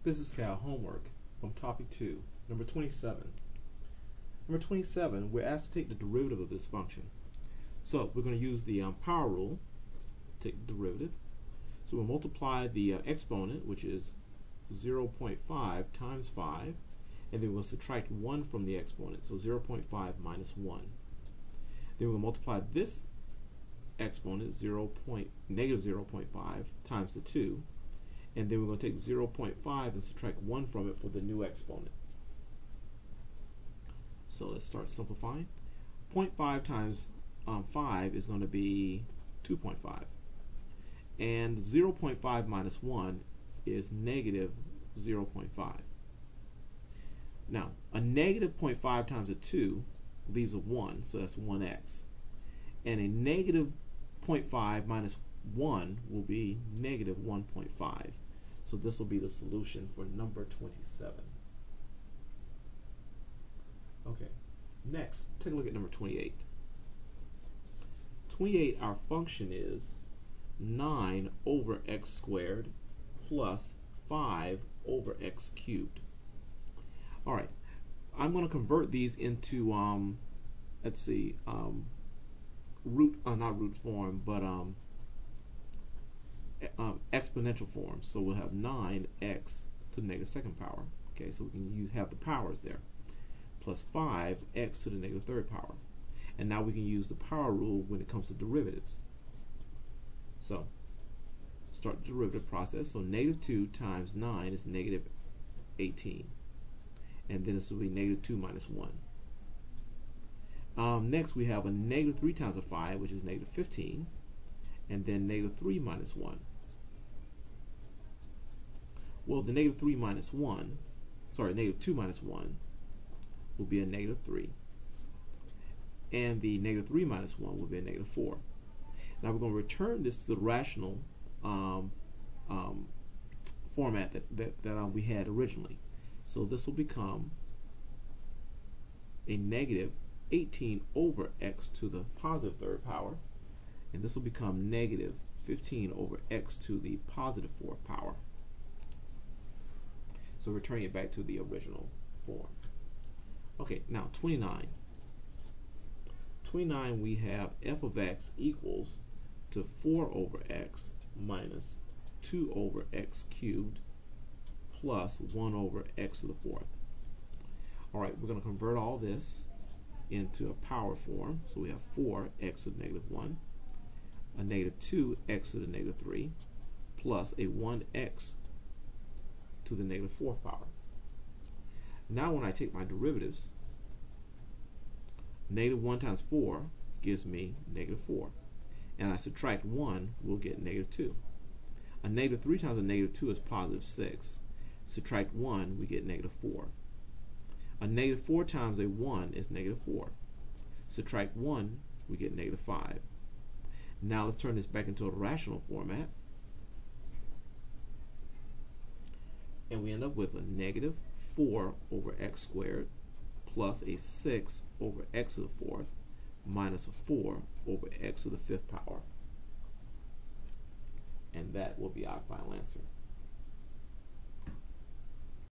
Business Cal homework from topic 2, number 27. Number 27, we're asked to take the derivative of this function. So we're going to use the power rule to take the derivative. So we'll multiply the exponent, which is 0.5 times 5, and then we'll subtract 1 from the exponent, so 0.5 minus 1. Then we'll multiply this exponent, negative 0.5 times the 2, and then we're going to take 0.5 and subtract 1 from it for the new exponent. So let's start simplifying. 0.5 times 5 is going to be 2.5. And 0.5 minus 1 is negative 0.5. Now, a negative 0.5 times a 2 leaves a 1, so that's 1x. And a negative 0.5 minus 1 will be negative 1.5. So this will be the solution for number 27. Okay, next, take a look at number 28. 28, our function is 9 over x squared plus 5 over x cubed. All right, I'm going to convert these into, let's see, not root form, but exponential form. So we'll have 9x to the negative second power. Okay, so we can have the powers there, plus 5x to the negative third power. And now we can use the power rule when it comes to derivatives. So start the derivative process. So negative 2 times 9 is negative 18. And then this will be negative 2 minus 1. Next we have a negative 3 times a 5, which is negative 15. And then negative 3 minus 1. Well, the negative 2 minus 1 will be a negative 3. And the negative 3 minus 1 will be a negative 4. Now we're going to return this to the rational format that we had originally. So this will become a negative 18 over x to the positive third power. And this will become negative 15 over x to the positive fourth power. So returning it back to the original form. Okay, now 29. 29, we have f of x equals to 4 over x minus 2 over x cubed plus 1 over x to the fourth. All right, we're going to convert all this into a power form. So we have 4x to the negative 1, a negative 2x to the negative 3, plus a 1x to the negative fourth power. Now when I take my derivatives, negative 1 times 4 gives me negative 4. And I subtract 1, we'll get negative 2. A negative 3 times a negative 2 is positive 6. Subtract 1, we get negative 4. A negative 4 times a 1 is negative 4. Subtract 1, we get negative 5. Now let's turn this back into a rational format. And we end up with a negative 4 over x squared plus a 6 over x to the fourth minus a 4 over x to the fifth power. And that will be our final answer.